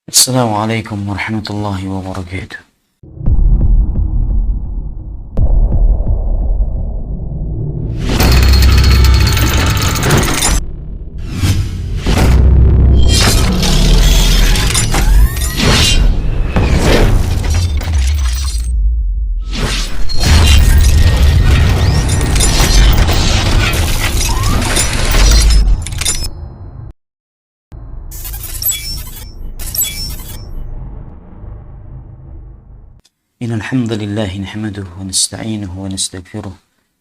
السلام عليكم ورحمة الله وبركاته. إن الحمد لله نحمده ونستعينه ونستغفره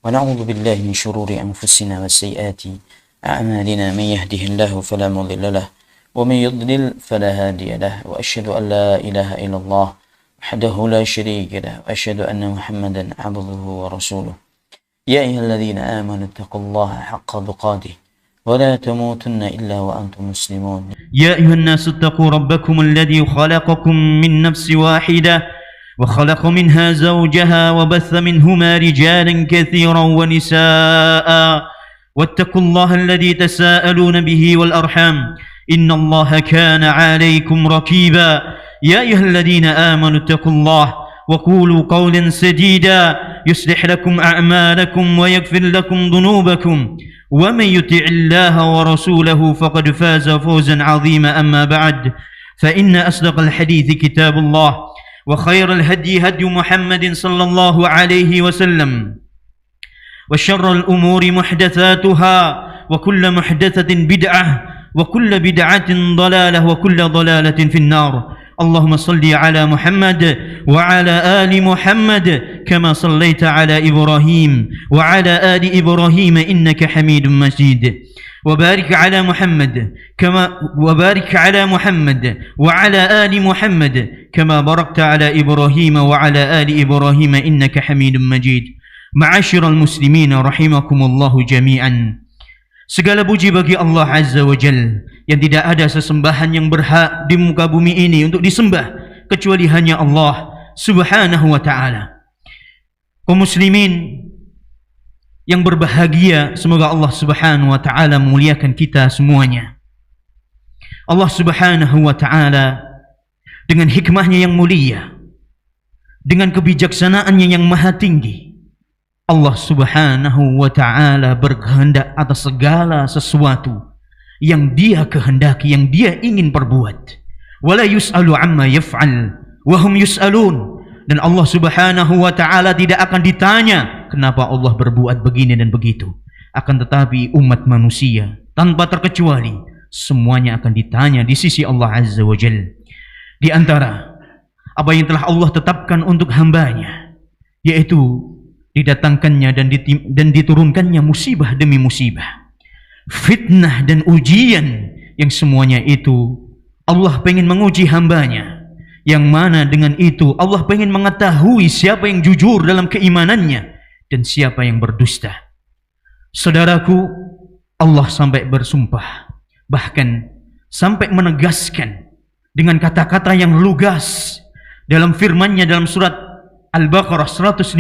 ونعوذ بالله من شرور أنفسنا وسيئات أعمالنا. من يهده الله فلا مضل له ومن يضلل فلا هادي له، وأشهد أن لا إله إلا الله وحده لا شريك له، وأشهد أن محمدا عبده ورسوله. يا أيها الذين آمنوا اتقوا الله حق تقاته ولا تموتن إلا وأنتم مسلمون. يا أيها الناس اتقوا ربكم الذي خلقكم من نفس واحدة وخلق منها زوجها وبث منهما رجالا كثيرا ونساء واتقوا الله الذي تساءلون به والأرحام إن الله كان عليكم رقيبا. يا أيها الذين آمنوا اتقوا الله وقولوا قولا سديدا يصلح لكم أعمالكم ويغفر لكم ذنوبكم ومن يطع الله ورسوله فقد فاز فوزا عظيما. أما بعد، فإن أصدق الحديث كتاب الله، وخير الهدي هدي محمد صلى الله عليه وسلم، وشر الأمور محدثاتها، وكل محدثة بدعة، وكل بدعة ضلالة، وكل ضلالة في النار. اللهم صل على محمد وعلى آل محمد كما صليت على إبراهيم وعلى آل إبراهيم إنك حميد مجيد. وبارك على محمد وعلى آل محمد كما باركت على إبراهيم وعلى آل إبراهيم إنك حميد مجيد. معاشر المسلمين رحمكم الله جميعا. Segala puji bagi Allah Azza wa Jal, yang tidak ada sesembahan yang berhak di muka bumi ini untuk disembah kecuali hanya Allah Subhanahu wa ta'ala. Kaum muslimin yang berbahagia, semoga Allah Subhanahu wa ta'ala memuliakan kita semuanya. Allah Subhanahu wa ta'ala dengan hikmahnya yang mulia, dengan kebijaksanaannya yang maha tinggi, Allah Subhanahu wa ta'ala berkehendak atas segala sesuatu yang Dia kehendaki, yang Dia ingin perbuat. Wala yus'alu amma yaf'al wa hum yus'alun. Dan Allah Subhanahu wa ta'ala tidak akan ditanya kenapa Allah berbuat begini dan begitu. Akan tetapi umat manusia tanpa terkecuali semuanya akan ditanya di sisi Allah Azza wa Jalla. Di antara apa yang telah Allah tetapkan untuk hambanya, yaitu didatangkannya dan diturunkannya musibah demi musibah, fitnah dan ujian, yang semuanya itu Allah pengen menguji hambanya, yang mana dengan itu Allah pengen mengetahui siapa yang jujur dalam keimanannya dan siapa yang berdusta. Saudaraku, Allah sampai bersumpah, bahkan sampai menegaskan dengan kata-kata yang lugas dalam firman-Nya dalam surat Al-Baqarah 155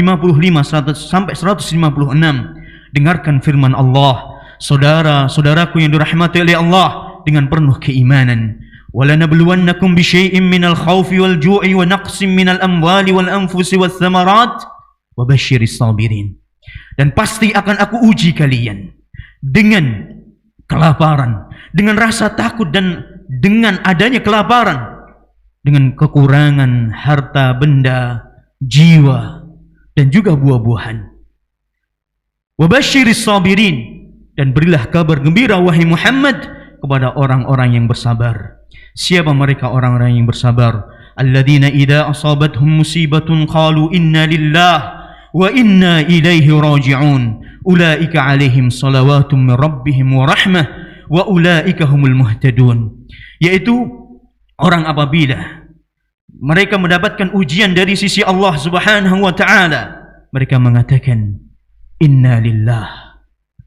sampai 156. Dengarkan firman Allah, saudara-saudaraku yang dirahmati oleh Allah, dengan penuh keimanan. وَلَنَبْلُوَنَّكُمْ بِشَيْءٍ مِّنَ الْخَوْفِ وَالْجُوعِ وَنَقْصٍ مِّنَ الْأَمْوَالِ وَالْأَنفُسِ وَالثَّمَرَاتِ وَبَشِّرِ الصَّابِرِينَ. Dan pasti akan aku uji kalian dengan kelaparan, dengan rasa takut, dan dengan adanya kelaparan, dengan kekurangan harta benda, jiwa, dan juga buah-buahan. Wabashiris sabirin, dan berilah kabar gembira wahai Muhammad kepada orang-orang yang bersabar. Siapa mereka orang-orang yang bersabar? Alladzina idza asabathum musibatun qalu inna lillah wa inna ilaihi raji'un. Ulaika alaihim salawatum min rabbihim wa rahmah wa ulaika humul muhtadun. Yaitu orang apabila mereka mendapatkan ujian dari sisi Allah Subhanahu wa ta'ala, mereka mengatakan inna lillah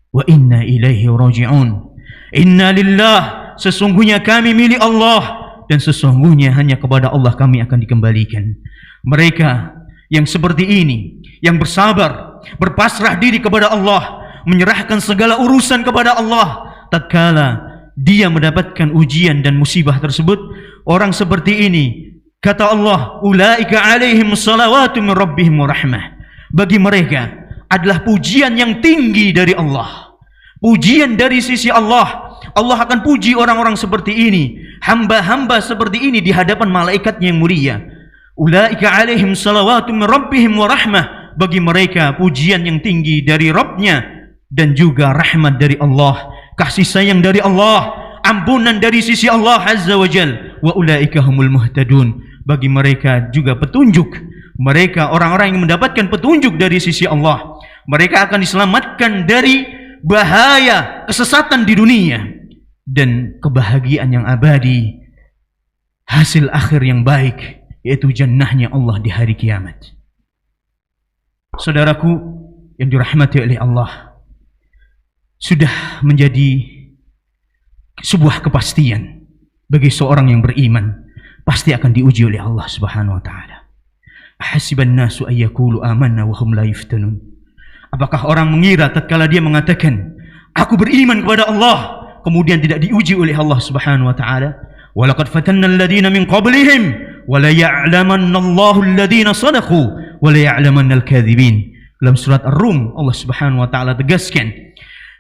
wa inna ilaihi raji'un. Inna lillah, sesungguhnya kami milik Allah, dan sesungguhnya hanya kepada Allah kami akan dikembalikan. Mereka yang seperti ini, yang bersabar, berpasrah diri kepada Allah, menyerahkan segala urusan kepada Allah, tatkala dia mendapatkan ujian dan musibah tersebut, orang seperti ini, kata Allah, ulaika alaihim salawatu min rabbihim wa rahmah. Bagi mereka adalah pujian yang tinggi dari Allah, pujian dari sisi Allah. Allah akan puji orang-orang seperti ini, hamba-hamba seperti ini di hadapan malaikatnya yang mulia. Ulaika alaihim salawatu min rabbihim wa rahmah. Bagi mereka pujian yang tinggi dari Rabbnya dan juga rahmat dari Allah, kasih sayang dari Allah, ampunan dari sisi Allah Azza wa Jal. Wa ulaika humul muhtadun. Bagi mereka juga petunjuk. Mereka orang-orang yang mendapatkan petunjuk dari sisi Allah. Mereka akan diselamatkan dari bahaya kesesatan di dunia dan kebahagiaan yang abadi, hasil akhir yang baik, yaitu jannahnya Allah di hari kiamat. Saudaraku yang dirahmati oleh Allah, sudah menjadi sebuah kepastian bagi seorang yang beriman, pasti akan diuji oleh Allah Subhanahu wa taala. Ahasiban nasu ayyaqulu amanna wa hum la yuftanun. Apakah orang mengira tatkala dia mengatakan aku beriman kepada Allah, kemudian tidak diuji oleh Allah Subhanahu wa taala? Walaqad fatanna alladhina min qablihim wa la ya'lamanna Allahu alladhina sadaqu wa la ya'lamanna al-kadhibin. Dalam surat Ar-Rum Allah Subhanahu wa taala tegaskan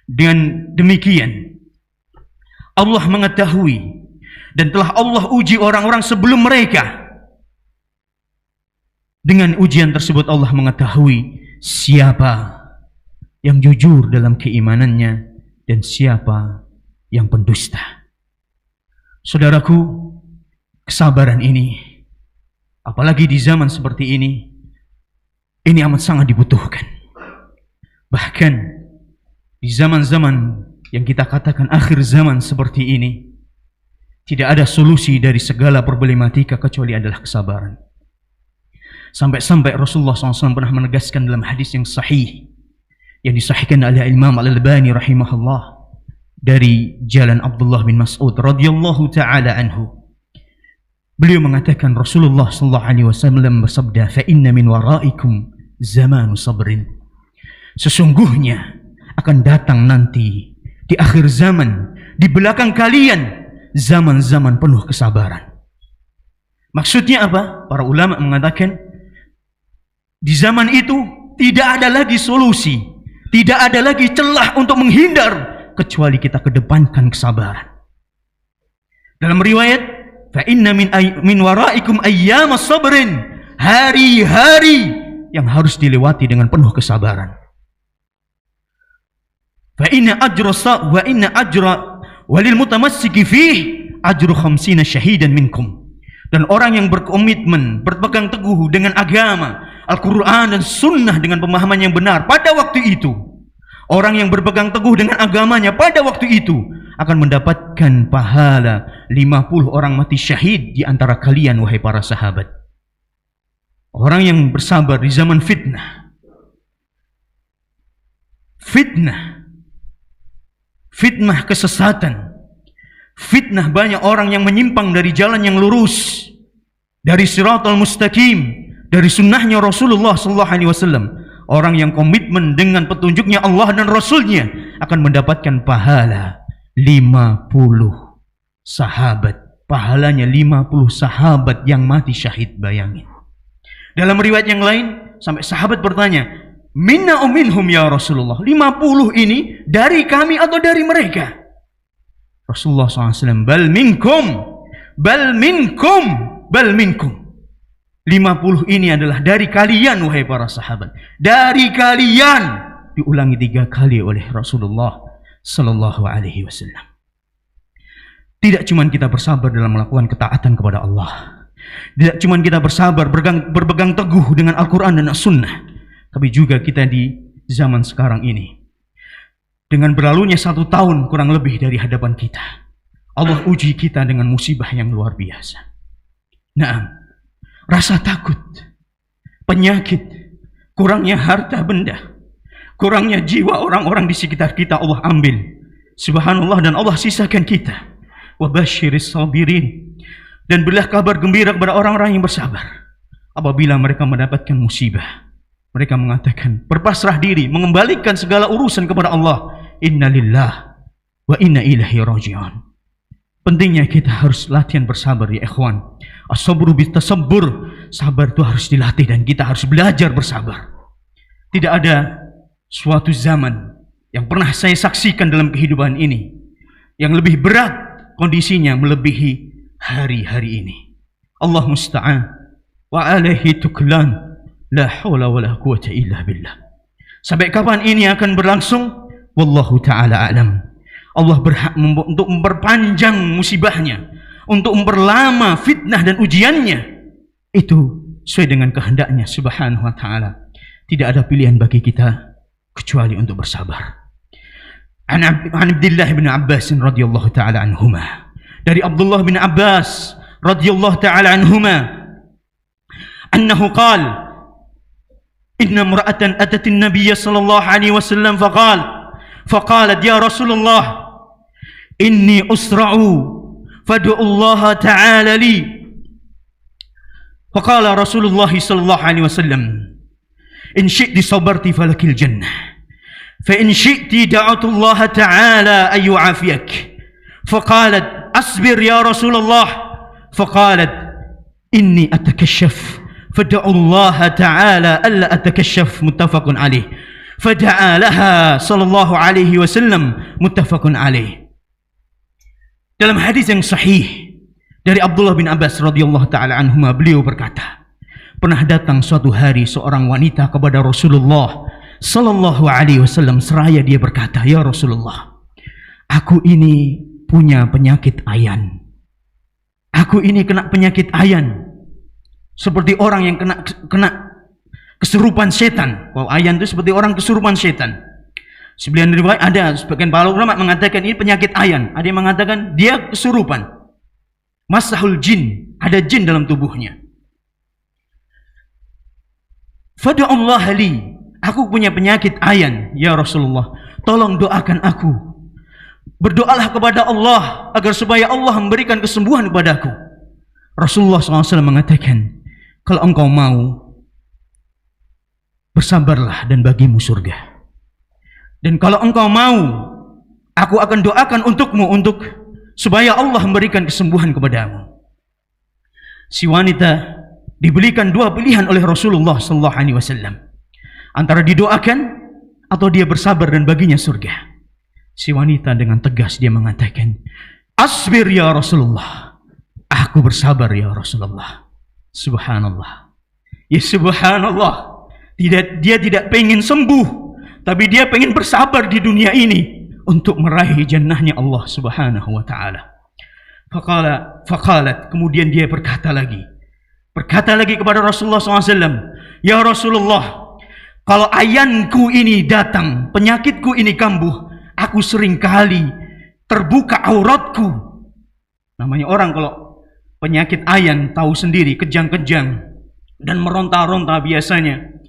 dengan demikian, Allah mengetahui dan telah Allah uji orang-orang sebelum mereka. Dengan ujian tersebut Allah mengetahui siapa yang jujur dalam keimanannya dan siapa yang pendusta. Saudaraku, kesabaran ini, apalagi di zaman seperti ini amat sangat dibutuhkan. Bahkan di zaman-zaman yang kita katakan akhir zaman seperti ini, tidak ada solusi dari segala problematika kecuali adalah kesabaran. Sampai-sampai Rasulullah SAW pernah menegaskan dalam hadis yang sahih yang disahihkan oleh Imam Al-Albani rahimahullah dari jalan Abdullah bin Mas'ud radhiyallahu taala anhu. Beliau mengatakan, Rasulullah SAW bersabda, fa inna min waraikum zamanu sabrin. Sesungguhnya akan datang nanti di akhir zaman, di belakang kalian, zaman-zaman penuh kesabaran. Maksudnya apa? Para ulama mengatakan di zaman itu tidak ada lagi solusi, tidak ada lagi celah untuk menghindar kecuali kita kedepankan kesabaran. Dalam riwayat, fa inna min waraikum ayyamas sabrin, hari-hari yang harus dilewati dengan penuh kesabaran. Fa inna ajra walil mutamassiki fih ajru 50 syahidan minkum. Dan orang yang berkomitmen, berpegang teguh dengan agama, Al-Quran dan Sunnah dengan pemahaman yang benar pada waktu itu, orang yang berpegang teguh dengan agamanya pada waktu itu akan mendapatkan pahala 50 orang mati syahid di antara kalian, wahai para sahabat. Orang yang bersabar di zaman fitnah, fitnah kesesatan, fitnah banyak orang yang menyimpang dari jalan yang lurus, dari siratal mustaqim, dari sunnahnya Rasulullah SAW. Orang yang komitmen dengan petunjuknya Allah dan Rasulnya akan mendapatkan pahala 50 sahabat. Pahalanya 50 sahabat yang mati syahid, bayangin. Dalam riwayat yang lain, sampai sahabat bertanya, minna minhum ya Rasulullah, 50 ini dari kami atau dari mereka? Rasulullah SAW, bal minkum. 50 ini adalah dari kalian, wahai para sahabat. Dari kalian. Diulangi 3 kali oleh Rasulullah Sallallahu Alaihi Wasallam. Tidak cuma kita bersabar dalam melakukan ketaatan kepada Allah, tidak cuma kita bersabar berpegang teguh dengan Al-Quran dan As-Sunnah, tapi juga kita di zaman sekarang ini, dengan berlalunya 1 tahun kurang lebih dari hadapan kita, Allah uji kita dengan musibah yang luar biasa. Naam, rasa takut, penyakit, kurangnya harta benda, kurangnya jiwa orang-orang di sekitar kita Allah ambil, subhanallah, dan Allah sisakan kita. Wabashiris sabirin, dan berilah kabar gembira kepada orang-orang yang bersabar. Apabila mereka mendapatkan musibah, mereka mengatakan, berpasrah diri, mengembalikan segala urusan kepada Allah. Inna lillah wa inna ilaihi raji'un. Pentingnya kita harus latihan bersabar ya ikhwan. As-sabru bitasabbur. Sabar itu harus dilatih dan kita harus belajar bersabar. Tidak ada suatu zaman yang pernah saya saksikan dalam kehidupan ini yang lebih berat kondisinya melebihi hari-hari ini. Allah musta'an wa alaihi tuklan, la haula wa la quwata illa billah. Sampai kapan ini akan berlangsung? Wallahu ta'ala a'lam. Allah berhak untuk memperpanjang musibahnya, untuk memperlama fitnah dan ujiannya. Itu sesuai dengan kehendaknya subhanahu wa ta'ala. Tidak ada pilihan bagi kita kecuali untuk bersabar. An Abdullah bin Abbas radhiyallahu ta'ala anhuma. Dari Abdullah bin Abbas radhiyallahu ta'ala anhuma, annahu qala inna imra'atan atat an-nabiy sallallahu alaihi wasallam faqalat ya Rasulullah inni usra'u fad'u Allah ta'ala li. Faqala Rasulullah sallallahu alaihi wasallam in syi'ti sabarti falakil jannah fa in syi'ti da'atu Allah ta'ala ay yu'afiyak. Faqalat asbir ya Rasulullah. Faqalat inni atakashaf fad'u Allah ta'ala alla atakashaf. Muttafaqun alaih. Fada'a laha sallallahu alaihi wasallam. Muttafaqun alaih. Dalam hadis yang sahih dari Abdullah bin Abbas radhiyallahu ta'ala anhuma, beliau berkata, pernah datang suatu hari seorang wanita kepada Rasulullah sallallahu alaihi wasallam seraya dia berkata, ya Rasulullah, aku ini punya penyakit ayan. Aku ini kena penyakit ayan, seperti orang yang kena kesurupan setan. Wow, ayan itu seperti orang kesurupan setan. Sebagian riwayat ada, sebagian para ulama mengatakan ini penyakit ayan. Ada yang mengatakan dia kesurupan. Masahul jin, ada jin dalam tubuhnya. Fad'ullah li, aku punya penyakit ayan ya Rasulullah, tolong doakan aku. Berdoalah kepada Allah agar supaya Allah memberikan kesembuhan kepadaku. Rasulullah SAW mengatakan, kalau engkau mau, bersabarlah dan bagimu surga. Dan kalau engkau mau, aku akan doakan untukmu supaya Allah memberikan kesembuhan kepadamu. Si wanita diberikan dua pilihan oleh Rasulullah SAW, antara didoakan atau dia bersabar dan baginya surga. Si wanita dengan tegas dia mengatakan, asbir ya Rasulullah, aku bersabar ya Rasulullah. Subhanallah, ya subhanallah. Dia tidak pengen sembuh, tapi dia pengen bersabar di dunia ini untuk meraih jannahnya Allah subhanahu wa ta'ala. Faqalat, kemudian dia berkata lagi kepada Rasulullah SAW, ya Rasulullah, kalau ayanku ini datang, penyakitku ini kambuh, aku sering kali terbuka auratku. Namanya orang kalau penyakit ayan tahu sendiri, kejang-kejang dan meronta-ronta biasanya.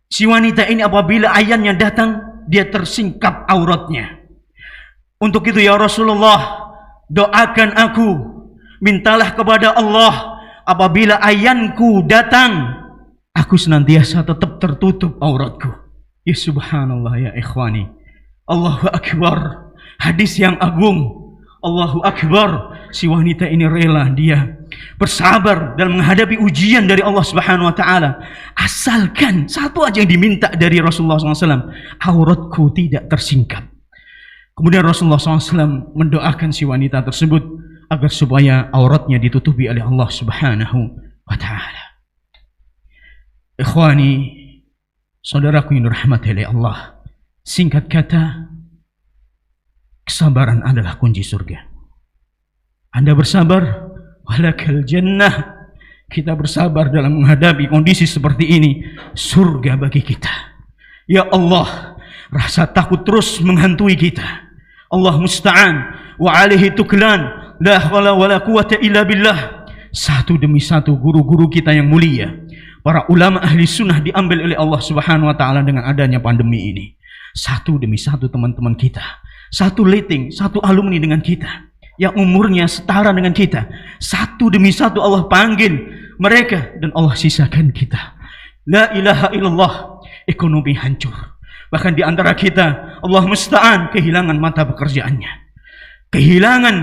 Si wanita ini apabila ayannya datang, dia tersingkap auratnya. Untuk itu ya Rasulullah, doakan aku, mintalah kepada Allah apabila ayanku datang, aku senantiasa tetap tertutup auratku. Ya subhanallah ya ikhwani. Allahu Akbar. Hadis yang agung. Allahu Akbar. Si wanita ini rela, dia bersabar dalam menghadapi ujian dari Allah Subhanahu wa ta'ala. Asalkan satu aja yang diminta dari Rasulullah SAW, auratku tidak tersingkap. Kemudian Rasulullah SAW mendoakan si wanita tersebut agar supaya auratnya ditutupi oleh Allah Subhanahu wa ta'ala. Ikhwani, saudaraku yang dirahmati oleh Allah, singkat kata, kesabaran adalah kunci surga. Anda bersabar, walakal jannah. Kita bersabar dalam menghadapi kondisi seperti ini, surga bagi kita. Ya Allah, rasa takut terus menghantui kita. Allah musta'an wa alaihi tuklan, la haula wala quwata illa billah. Satu demi satu guru-guru kita yang mulia, para ulama ahli sunnah diambil oleh Allah Subhanahu wa ta'ala dengan adanya pandemi ini. Satu demi satu teman-teman kita, satu letting, satu alumni dengan kita yang umurnya setara dengan kita, satu demi satu Allah panggil mereka dan Allah sisakan kita. La ilaha illallah, ekonomi hancur. Bahkan di antara kita, Allah musta'an, kehilangan mata pekerjaannya, kehilangan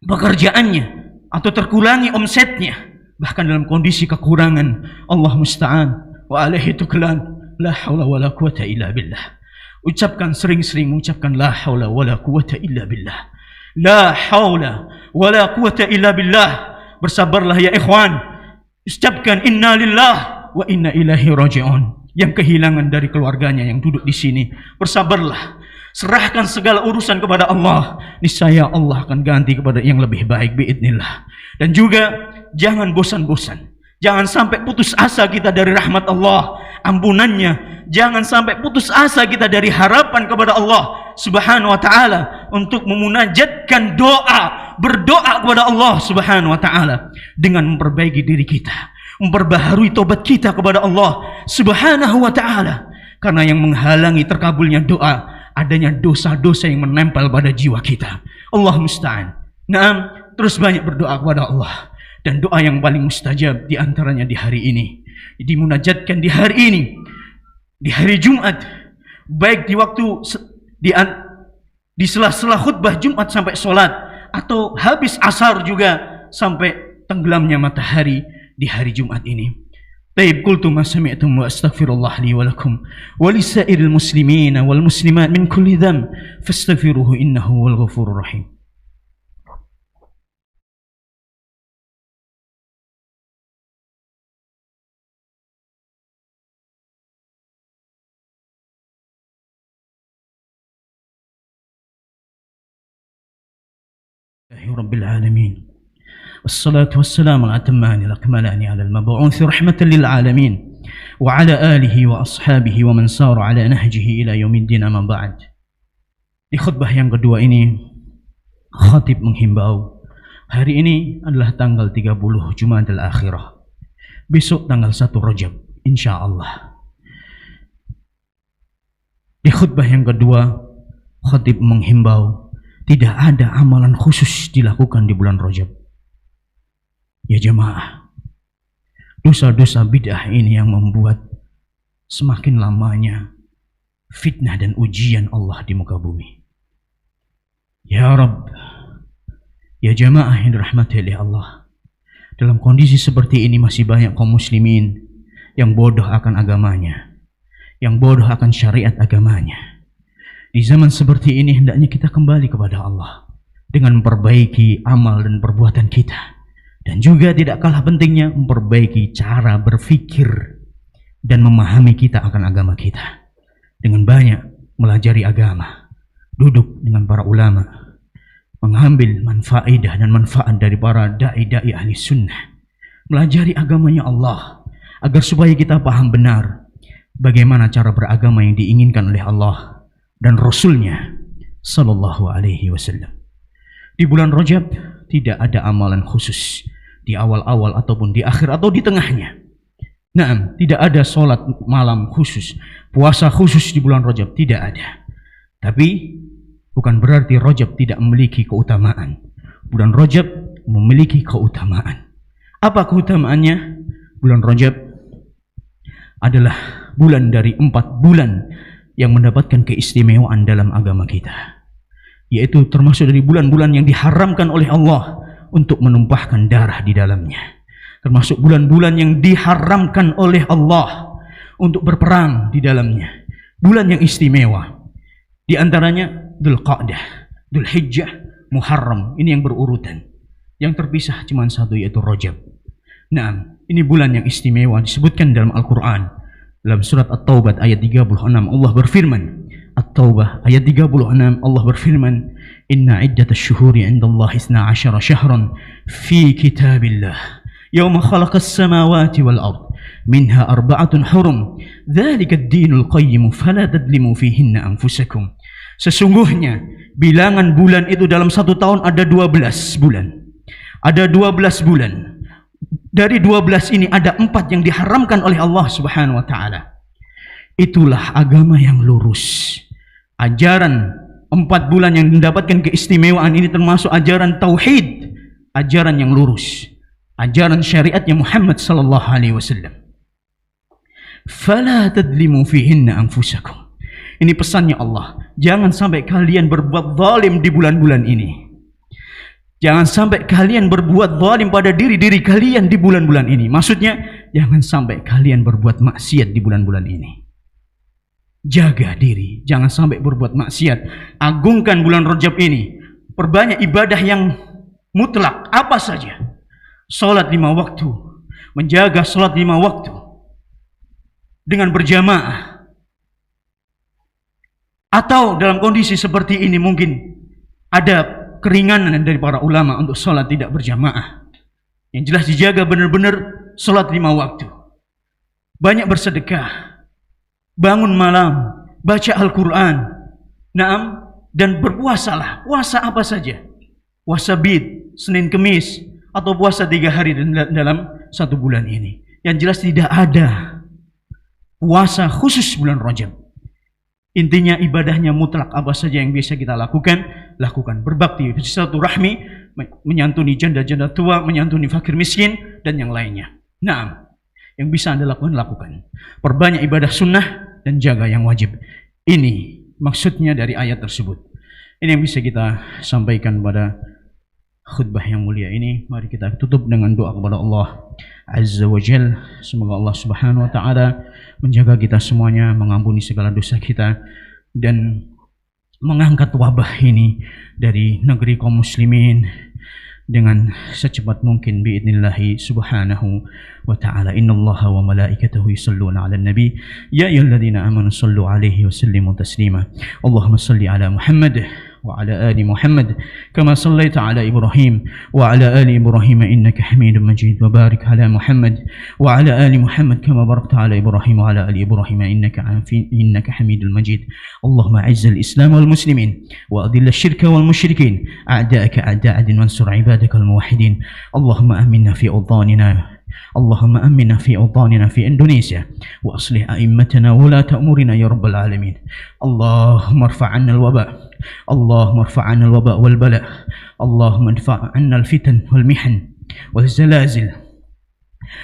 pekerjaannya atau terkurangi omsetnya, bahkan dalam kondisi kekurangan, Allah musta'an, wa alaihi tuklan, la haula wa la quwata illa billah. Ucapkan, sering-sering ucapkan la haula wa la quwata illa billah. La haula wa la quwata illa billah. Bersabarlah ya ikhwan. Ucapkan inna lillah wa inna ilaihi raji'un. Yang kehilangan dari keluarganya yang duduk di sini, bersabarlah. Serahkan segala urusan kepada Allah. Niscaya Allah akan ganti kepada yang lebih baik biidznillah. Dan juga jangan bosan-bosan. Jangan sampai putus asa kita dari rahmat Allah, ampunannya. Jangan sampai putus asa kita dari harapan kepada Allah Subhanahu wa ta'ala untuk memunajatkan doa, berdoa kepada Allah Subhanahu wa ta'ala dengan memperbaiki diri kita, memperbaharui tobat kita kepada Allah Subhanahu wa ta'ala. Karena yang menghalangi terkabulnya doa, adanya dosa-dosa yang menempel pada jiwa kita. Allah musta'an. Naam, terus banyak berdoa kepada Allah. Dan doa yang paling mustajab diantaranya di hari ini, dimunajatkan di hari ini, di hari Jumat, baik di waktu di sela-sela khutbah Jumat sampai sholat, atau habis asar juga sampai tenggelamnya matahari di hari Jumat ini. Taib qultu ma sami'tum wa astaghfirullah li wa lakum wa lisairil muslimina wal muslimat min kulli dhanb fastaghfiruhu innahu wal ghafurur rahim. Rabbil alamin. Wassalatu wassalamu ala atamani al-akmalani ala al-mab'uuth rahmatan lil alamin wa ala alihi wa ashabihi wa man sara ala nahjihi ila yaumiddin, amma ba'd. Di khutbah yang kedua ini, khatib menghimbau, hari ini adalah tanggal 30 Jumadil Akhirah. Besok tanggal 1 Rajab insyaallah. Di khutbah yang kedua, khatib menghimbau tidak ada amalan khusus dilakukan di bulan Rajab. Ya jemaah, dosa-dosa bid'ah ini yang membuat semakin lamanya fitnah dan ujian Allah di muka bumi. Ya Rabb, ya jemaah yang dirahmati oleh Allah, dalam kondisi seperti ini masih banyak kaum muslimin yang bodoh akan agamanya, yang bodoh akan syariat agamanya. Di zaman seperti ini hendaknya kita kembali kepada Allah dengan memperbaiki amal dan perbuatan kita. Dan juga tidak kalah pentingnya memperbaiki cara berpikir dan memahami kita akan agama kita. Dengan banyak melajari agama, duduk dengan para ulama, mengambil manfaat dan manfaat dari para da'i-da'i ahli sunnah, melajari agamanya Allah, agar supaya kita paham benar bagaimana cara beragama yang diinginkan oleh Allah dan Rasulnya Sallallahu Alaihi Wasallam. Di bulan Rajab tidak ada amalan khusus di awal-awal ataupun di akhir atau di tengahnya. Nah, tidak ada sholat malam khusus, puasa khusus di bulan Rajab, tidak ada. Tapi bukan berarti Rajab tidak memiliki keutamaan. Bulan Rajab memiliki keutamaan. Apa keutamaannya? Bulan Rajab adalah bulan dari 4 bulan yang mendapatkan keistimewaan dalam agama kita, yaitu termasuk dari bulan-bulan yang diharamkan oleh Allah untuk menumpahkan darah di dalamnya, termasuk bulan-bulan yang diharamkan oleh Allah untuk berperang di dalamnya. Bulan yang istimewa, di antaranya Dzulqa'dah, Dzulhijjah, Muharram, ini yang berurutan. Yang terpisah cuma satu, yaitu Rajab. Nah, ini bulan yang istimewa disebutkan dalam Al-Quran. Dalam surat At-Taubah ayat 36 Allah berfirman, At-Taubah ayat 36 Allah berfirman, Inna iddatash syuhuri indallahi 12 syahran fi kitabillah yawma khalaqas samawati wal ard minha 4 hurum dzalika ad-dinul qayyim fala tadlimu fihinna anfusakum. Sesungguhnya bilangan bulan itu dalam 1 tahun ada 12 bulan. Ada 12 bulan. Dari 12 ini ada 4 yang diharamkan oleh Allah Subhanahu wa taala. Itulah agama yang lurus. Ajaran 4 bulan yang mendapatkan keistimewaan ini termasuk ajaran tauhid, ajaran yang lurus, ajaran syariatnya Muhammad sallallahu alaihi wasallam. Fala tadlimu fihinna anfusakum. Ini pesannya Allah, jangan sampai kalian berbuat zalim di bulan-bulan ini. Jangan sampai kalian berbuat zalim pada diri-diri kalian di bulan-bulan ini. Maksudnya, jangan sampai kalian berbuat maksiat di bulan-bulan ini. Jaga diri, jangan sampai berbuat maksiat. Agungkan bulan Rajab ini. Perbanyak ibadah yang mutlak, apa saja. Salat 5 waktu, menjaga salat 5 waktu dengan berjamaah. Atau dalam kondisi seperti ini mungkin ada keringanan dari para ulama untuk salat tidak berjamaah. Yang jelas dijaga benar-benar salat 5 waktu. Banyak bersedekah, bangun malam, baca Al-Quran, dan berpuasalah. Puasa apa saja. Puasa bid, Senin Kemis, atau puasa 3 hari dalam 1 bulan ini. Yang jelas tidak ada puasa khusus bulan Rajab. Intinya ibadahnya mutlak, apa saja yang bisa kita lakukan, lakukan. Berbakti, silaturahmi, menyantuni janda-janda tua, menyantuni fakir miskin, dan yang lainnya. Nah, yang bisa Anda lakukan, lakukan. Perbanyak ibadah sunnah dan jaga yang wajib. Ini maksudnya dari ayat tersebut. Ini yang bisa kita sampaikan pada khutbah yang mulia ini. Mari kita tutup dengan doa kepada Allah Azza wa Jal. Semoga Allah Subhanahu wa Ta'ala menjaga kita semuanya, mengampuni segala dosa kita, dan mengangkat wabah ini dari negeri kaum muslimin dengan secepat mungkin biidnillahi subhanahu wa ta'ala. Innallaha wa malaikatahu yusalluna 'alan nabi ya ayyuhalladzina amanu sallu 'alaihi wa sallimu taslima. Allahumma salli 'ala Muhammad وعلى آل محمد كما صليت على إبراهيم وعلى آل إبراهيم إنك حميد مجيد وبارك على محمد وعلى آل محمد كما باركت على إبراهيم وعلى آل إبراهيم إنك حميد مجيد. اللهم أعز الإسلام والمسلمين وأذل الشرك والمشركين أعداءك أعداء عدن وانصر عبادك الموحدين. اللهم آمنا في أوطاننا اللهم أمنا في أوطاننا في إندونيسيا وأصلح أئمتنا ولاة أمورنا يا رب العالمين. اللهم ارفع عنا الوباء اللهم ارفع عنا الوباء والبلاء. اللهم ارفع عنا الفتن والمحن والزلازل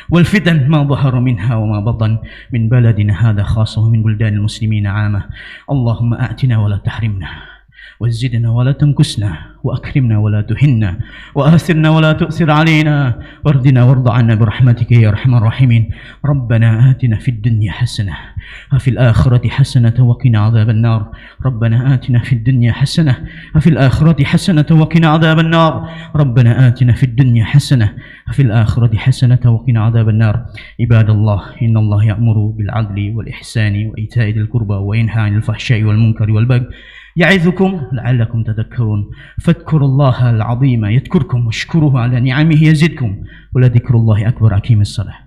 والفتن ما ظهر منها وما بطن من بلدنا هذا خاصة ومن بلدان المسلمين عامة. اللهم أعتنا ولا تحرمنا وزدنا ولا تنكسنا وأكرمنا ولا تهنا وآثرنا ولا تؤثر علينا واردنا وارض عنا برحمتك يا أرحم الراحمين. ربنا آتنا في الدنيا حسنة وفي الآخرة حسنة وقنا عذاب النار. ربنا آتنا في الدنيا حسنة وفي الآخرة حسنة وقنا عذاب النار. ربنا آتنا في الدنيا حسنة وفي الآخرة حسنة وقنا عذاب النار. عباد الله إن الله يأمر بالعدل والإحسان وإيتاء ذي القربى وينهى عن الفحشاء والمنكر والبغي يعظكم لعلكم تذكرون. فاذكروا الله العظيم يذكركم واشكروه على نعمه يزدكم ولذكر الله أكبر. أقيموا الصلاة.